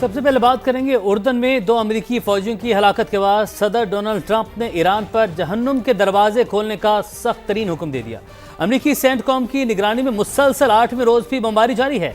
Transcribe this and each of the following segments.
सबसे पहले बात करेंगे उर्दन में दो अमेरिकी फौजियों की हलाकत के बाद सदर डोनाल्ड ट्रंप ने ईरान पर जहन्नुम के दरवाजे खोलने का सख्त तरीन हुक्म दे दिया। अमेरिकी सेंटकॉम की निगरानी में मुसलसल 8वें रोज भी बमबारी जारी है।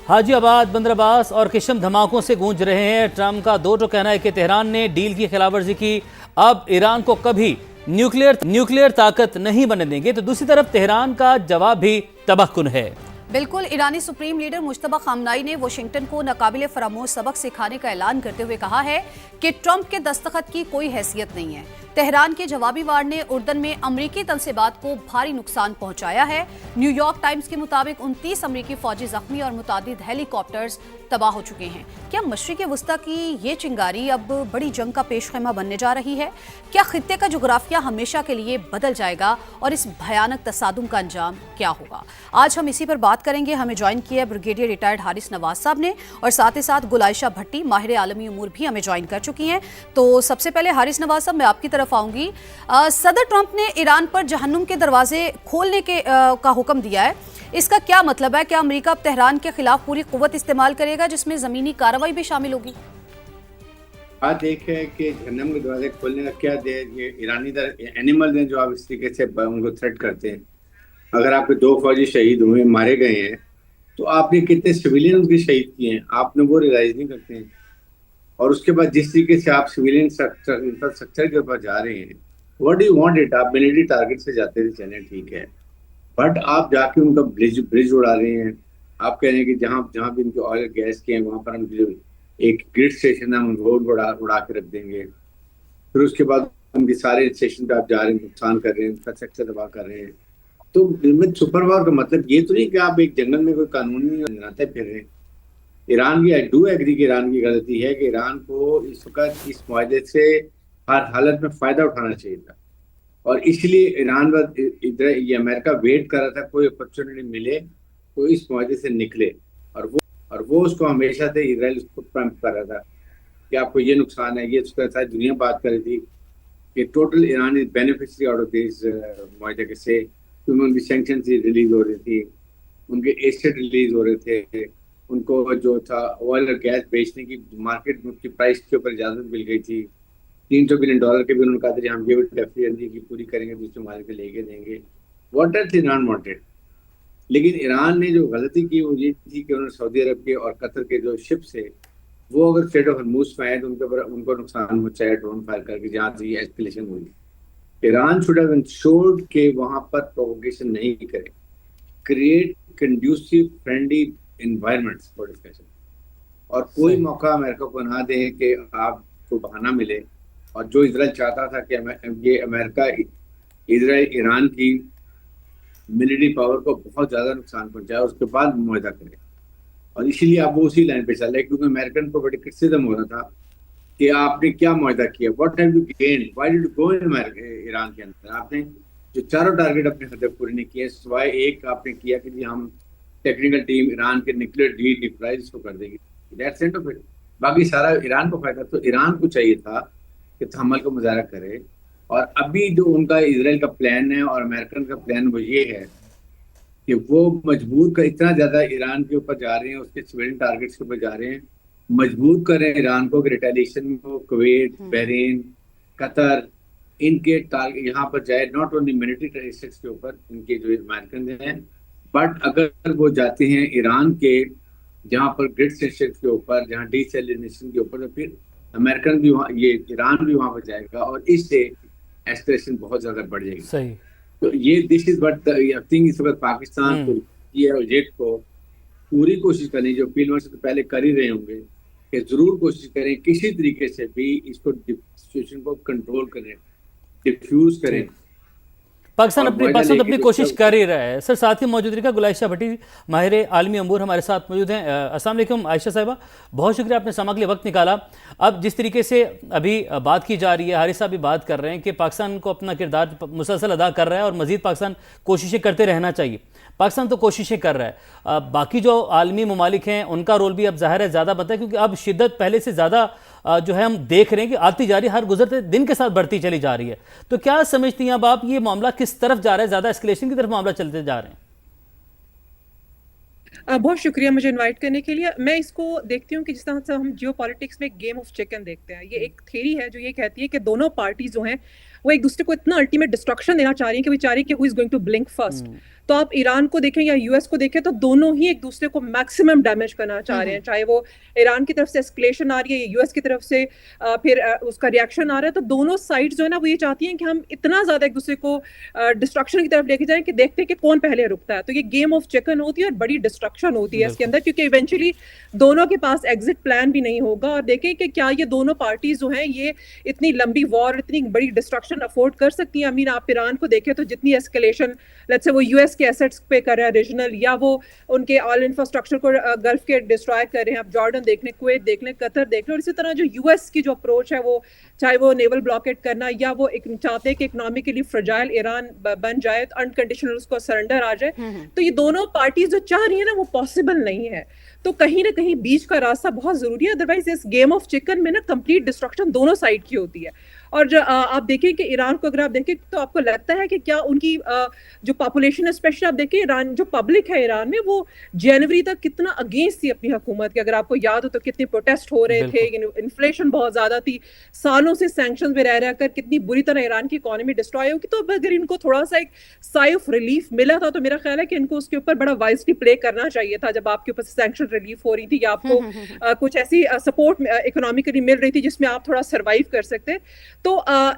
हाजीआबाद, बंदर अब्बास और किशम धमाकों से गूंज रहे हैं। ट्रंप का दो कहना है कि तेहरान ने डील की खिलाफवर्जी की, अब ईरान को कभी न्यूक्लियर ताकत नहीं बनने देंगे। तो दूसरी तरफ तेहरान का जवाब भी तबाहकुन है। बिल्कुल, ईरानी सुप्रीम लीडर मुश्तबा खामनाई ने वाशिंगटन को नाकाबिले फरामोश सबक सिखाने का ऐलान करते हुए कहा है कि ट्रंप के दस्तखत की कोई हैसियत नहीं है। तेहरान के जवाबी वार ने उर्दन में अमरीकी तनसीबात को भारी नुकसान पहुंचाया है। न्यूयॉर्क टाइम्स के मुताबिक 29 अमरीकी फौजी जख्मी और मुतादिद हेलीकॉप्टर्स तबाह हो चुके हैं। क्या मशरिक़ वस्ता की ये चिंगारी अब बड़ी जंग का पेशखैमा बनने जा रही है? क्या खित्ते का जोग्राफिया हमेशा के लिए बदल जाएगा और इस भयानक तसादुम का अंजाम क्या होगा? आज हम इसी पर बात करेंगे। हमें ज्वाइन किया ब्रिगेडियर रिटायर्ड हारिस नवाज साहब ने, और साथ ही साथ गुलाइशा भट्टी माहिर आलमी उमूर भी हमें ज्वाइन कर चुकी हैं। तो सबसे पहले हारिस नवाज साहब, मैं आपकी तरफ आऊंगी। सदर ट्रंप ने ईरान पर जहन्नुम के दरवाजे खोलने का हुक्म दिया है। इसका क्या मतलब है? क्या अमेरिका अब तेहरान के खिलाफ पूरी कुव्वत इस्तेमाल करेगा, जिसमें जमीनी कार्रवाई भी शामिल होगी? बात एक है कि जहन्नम के दरवाजे खोलने का क्या दे, ये ईरानी एनिमल हैं जो आप इस तरीके से उनको थ्रेट करते हैं। अगर आपके 2 फौजी शहीद हुए, मारे गए हैं, तो आपने कितने सिविलियन उनके शहीद किए हैं, आपने वो रियलाइज नहीं करते हैं। और उसके बाद जिस तरीके से आप सिविलियन इंफ्रास्ट्रक्चर के ऊपर जा रहे हैं, what do you want it? आप मिलिट्री टारगेट से जाते थे, चलें ठीक है, बट आप जाके उनका ब्रिज उड़ा रहे हैं। आप कह रहे हैं कि जहाँ भी उनके ऑयल गैस के हैं वहां पर हम जो एक ग्रिड स्टेशन है हम रोड उड़ा के रख देंगे। फिर उसके बाद उनके सारे स्टेशन पे आप जा रहे हैं, नुकसान कर रहे हैं, इंफ्रास्ट्रक्चर तबाह कर रहे हैं। तो सुपर पावर का मतलब ये तो नहीं कि आप एक जंगल में कोई कानून नहीं बनाते फिर रहे हैं। ईरान की, आई डू एग्री कि ईरान की गलती है कि ईरान को इस वक्त इस मुआहदे से हर हालत में फायदा उठाना चाहिए था, और इसलिए ईरान व इधर ये अमेरिका वेट कर रहा था कोई अपॉर्चुनिटी मिले तो इस मुआहदे से निकले। और वो उसको हमेशा से इसराइल उसको प्रम्प कर रहा था कि आपको ये नुकसान है, ये उसका सारी दुनिया बात कर रही थी कि total Iran is beneficiary out of this मुआहदे के से, क्योंकि उनकी सैंक्शन रिलीज हो रही थी, उनके एसेट रिलीज हो रहे थे, उनको जो था ऑयल और गैस बेचने की मार्केट की प्राइस के ऊपर इजाजत मिल गई थी। $300 बिलियन के भी उन्होंने कहा था हम ये डेफिनेटली की पूरी करेंगे, दूसरे मालिक के लेके देंगे। What else Iran wanted? लेकिन ईरान ने जो गलती की वो ये थी कि उन्होंने सऊदी अरब के और कतर के जो शिप्स है वो अगर स्ट्रेट ऑफ हॉर्मुज में आए तो उनके ऊपर उनको नुकसान पहुंचाया ड्रोन फायर करके, जहाँ से ये एस्केलेशन हुई। ईरान शुड हैव इंश्योर्ड के वहां पर प्रोवोकेशन नहीं करे, create conducive friendly environments for discussion, और कोई मौका अमेरिका को ना दे कि आपको बहाना मिले। और जो इजराइल चाहता था कि ये अमेरिका इजराइल ईरान की मिलिट्री पावर को बहुत ज्यादा नुकसान पहुंचाया, उसके बाद मुआहदा करे, और इसीलिए अब वो उसी लाइन पे चल रहे हैं। क्योंकि अमेरिकन को बड़ी क्रिटिसिज्म हो रहा था कि आपने क्या मुआहदा किया, what have you gained, why did you go in Iran के अंदर? आपने जो चारों टारगेट अपने हदफ पूरे नहीं किए, सिवाय एक आपने किया कि जी हम टेक्निकल टीम ईरान के न्यूक्लियर न्यूट्रलाइज को कर देगी, दैट्स एंड ऑफ इट। बाकी सारा ईरान को फायदा। तो ईरान को चाहिए था कि तहम्मुल को मुजाहरा करे, और अभी जो उनका इजराइल का प्लान है और अमेरिकन का प्लान वो ये है कि वो मजबूर कर इतना ज्यादा ईरान के ऊपर जा रहे हैं, उसके सिविलियन टारगेट्स के ऊपर जा रहे हैं, मजबूर कर रहे हैं ईरान को कि रिटेलिएशन में वो कुवैत, बहरीन, कतर, इनके टारगेट यहाँ पर जाए, नॉट ओनली मिलिट्री टेररिस्ट्स के ऊपर इनके जो अमेरिकन हैं, बट अगर वो जाते हैं ईरान के जहाँ पर ग्रिड स्टेशन के ऊपर, जहाँ डीसैलिनेशन के ऊपर, तो फिर अमेरिकन भी वहाँ, ये ईरान भी वहाँ पर जाएगा, और इससे एस्केलेशन बहुत ज्यादा बढ़ जाएगी। सही। तो ये this is what I think इस वक्त पाकिस्तान तुर्की और जेट को पूरी कोशिश करनी, जो फील्ड से तो पहले कर ही रहे होंगे, कि जरूर कोशिश करें किसी तरीके से भी इसको सिचुएशन को कंट्रोल करें, डिफ्यूज करें। पाकिस्तान अपनी पास अपनी कोशिश कर ही रहा है। सर, साथ ही मौजूद रही गुलाइशा भट्टी माहिर आलमी अमूर हमारे साथ मौजूद हैं। अस्सलाम वालेकुम आयशा साहिबा, बहुत शुक्रिया आपने समय के लिए वक्त निकाला। अब जिस तरीके से अभी बात की जा रही है, हारिस साहब भी बात कर रहे हैं कि पाकिस्तान को अपना किरदार मुसलसल अदा कर रहा है और मजीद पाकिस्तान कोशिशें करते रहना चाहिए। पाकिस्तान तो कोशिशें कर रहा है, बाकी जो आलमी ममालिक हैं उनका रोल भी अब ज़ाहिर है ज़्यादा बनता है, क्योंकि अब शिद्दत पहले से ज़्यादा जो है हम देख रहे हैं कि आती जा रही है, हर गुजरते दिन के साथ बढ़ती चली जा रही है। तो क्या समझती हैं अब आप, ये मामला किस तरफ जा रहा है? ज़्यादा एस्केलेशन की तरफ मामला चलते जा रहे हैं? बहुत शुक्रिया मुझे इनवाइट करने के लिए। मैं इसको देखती हूँ कि जिस तरह से हम जियो पॉलिटिक्स में गेम ऑफ चिकन देखते हैं, ये एक थ्योरी है जो ये कहती है कि दोनों पार्टी जो हैं वो एक दूसरे को इतना अल्टीमेट डिस्ट्रक्शन देना चाह रही है कि वो चाह रही है कि who is going to blink first. तो आप ईरान को देखें या यूएस को देखें तो दोनों ही एक दूसरे को मैक्सिमम डैमेज करना चाह रहे हैं, चाहे वो ईरान की तरफ से एस्केलेशन आ रही है, यूएस की तरफ से फिर उसका रिएक्शन आ रहा है। तो दोनों साइड्स जो है ना वो ये चाहती हैं कि हम इतना ज्यादा एक दूसरे को डिस्ट्रक्शन की तरफ लेके जाएं कि देखते हैं कि कौन पहले रुकता है। तो ये गेम ऑफ चिकन होती है और बड़ी डिस्ट्रक्शन होती है इसके अंदर, क्योंकि इवेंचुअली दोनों के पास एग्जिट प्लान भी नहीं होगा। और देखें कि क्या ये दोनों पार्टीज जो हैं ये इतनी लंबी वॉर, इतनी बड़ी डिस्ट्रक्शन अफोर्ड कर सकती हैं। आई मीन आप ईरान को देखें तो जितनी एस्केलेशन लेट्स से वो यूएस के एसेट्स पे कर रहा है रीजनल, या वो उनके ऑयल इंफ्रास्ट्रक्चर को गल्फ के डिस्ट्रॉय कर रहे हैं। आप जॉर्डन देख लें, कुवैत देख लें, कतर देख लें। और इसी तरह जो यूएस की जो अप्रोच है वो चाहे वो नेवल ब्लॉकेट करना या वो एक चाहते हैं कि इकोनॉमिकली फ्रजाइल ईरान बन जाए, अनकंडीशनल उसको सरेंडर आ जाए। तो ये दोनों पार्टीज जो चाह रही है ना वो पॉसिबल नहीं है। तो कहीं ना कहीं बीच का रास्ता बहुत जरूरी है, अदरवाइज इस गेम ऑफ चिकन में ना कंप्लीट डिस्ट्रक्शन दोनों साइड की होती है। और जो आप देखें कि ईरान को अगर आप देखें तो आपको लगता है कि क्या उनकी जो पॉपुलेशन है, स्पेशली आप देखें ईरान जो पब्लिक है ईरान में, वो जनवरी तक कितना अगेंस्ट थी अपनी हुकूमत के। अगर आपको याद हो तो कितने प्रोटेस्ट हो रहे थे, इन्फ्लेशन बहुत ज्यादा थी, सालों से सैंक्शंस में रह रहकर कितनी बुरी तरह ईरान की इकोनॉमी डिस्ट्रॉय होगी। तो अब अगर इनको थोड़ा सा एक साई ऑफ रिलीफ मिला था तो मेरा ख्याल है कि इनको उसके ऊपर बड़ा वाइजली प्ले करना चाहिए था। जब आपके ऊपर सैंक्शन रिलीफ हो रही थी या आपको कुछ ऐसी सपोर्ट इकोनॉमिकली मिल रही थी जिसमें आप थोड़ा सर्वाइव कर सकते, तो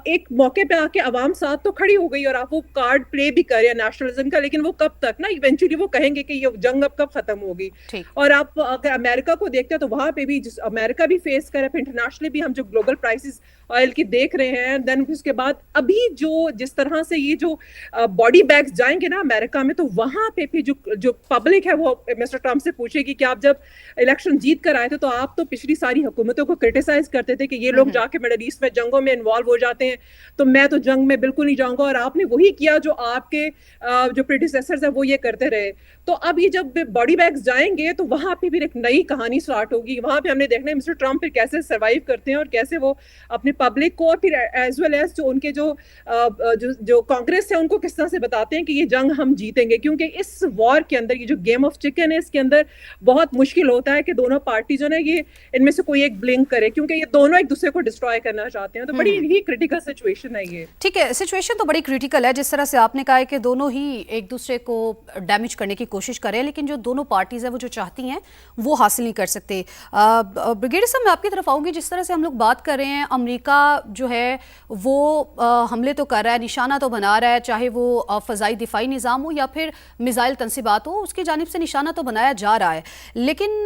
एक मौके पे आके आवाम साथ तो खड़ी हो गई और आप वो कार्ड प्ले भी कर रहे हैं नेशनलिज्म का। लेकिन वो कब तक ना, इवेंचुअली वो कहेंगे कि ये जंग अब कब खत्म होगी। और आप अगर अमेरिका को देखते हैं तो वहां पे भी अमेरिका भी फेस कर रहा है, इंटरनेशनली भी हम जो ग्लोबल प्राइसेस ऑयल की देख रहे हैं। देन उसके बाद अभी जो जिस तरह से ये जो बॉडी बैग्स जाएंगे ना अमेरिका में, तो वहां पे भी जो पब्लिक है वो मिस्टर ट्रम्प से पूछेगी कि आप जब इलेक्शन जीत कर आए थे तो आप तो पिछली सारी हुकूमतों को क्रिटिसाइज करते थे कि ये लोग जाके मिडल ईस्ट में जंगों में इन्वॉल्व हो जाते हैं, तो मैं तो जंग में बिल्कुल नहीं जाऊंगा। और आपने वही किया जो आपके जो प्रेडिसेसर्स है वो ये करते रहे। तो अब ये जब बॉडी बैग्स जाएंगे तो वहां पे फिर एक नई कहानी स्टार्ट होगी। वहां पे हमने देखना है मिस्टर ट्रम्प फिर कैसे सर्वाइव करते हैं और कैसे वो अपने पब्लिक को और फिर एज वेल एज जो उनके जो कांग्रेस है उनको किस तरह से बताते हैं कि ये जंग हम जीतेंगे। क्योंकि इस वॉर के अंदर ये जो गेम ऑफ चिकन है इसके अंदर बहुत मुश्किल होता है कि दोनों पार्टी जो है ये इनमें से कोई एक ब्लिंक करे, क्योंकि ये दोनों एक दूसरे को डिस्ट्रॉय करना चाहते हैं। तो बड़ी ही क्रिटिकल सिचुएशन है ये। ठीक है, सिचुएशन तो बड़ी क्रिटिकल है। जिस तरह से आपने कहा है कि दोनों ही एक दूसरे को डैमेज करने की कोशिश कर रहे हैं, लेकिन जो दोनों पार्टीज है वो जो चाहती हैं वो हासिल नहीं कर सकते। ब्रिगेडियर साहब मैं आपकी तरफ आऊंगी। जिस तरह से हम लोग बात कर रहे हैं, अमेरिका जो है वो हमले तो कर रहा है, निशाना तो बना रहा है, चाहे वो फ़ज़ाई दिफाई निज़ाम हो या फिर मिसाइल तनसीबात हो, उसकी जानिब से निशाना तो बनाया जा रहा है। लेकिन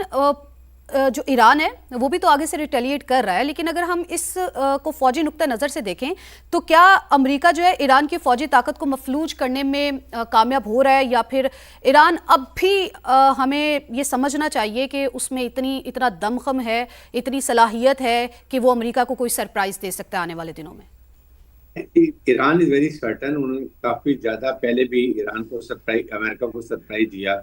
जो ईरान है वो भी तो आगे से रिटेलिएट कर रहा है। लेकिन अगर हम इस को फौजी नुक्ता नज़र से देखें तो क्या अमेरिका जो है ईरान की फौजी ताकत को मफलूज करने में कामयाब हो रहा है, या फिर ईरान अब भी हमें ये समझना चाहिए कि उसमें इतना दमखम है, इतनी सलाहियत है कि वो अमेरिका को कोई सरप्राइज दे सकता है आने वाले दिनों में? Iran is very certain. उन्होंने काफी ज्यादा पहले भी ईरान को सरप्राइज, अमेरिका को सरप्राइज दिया।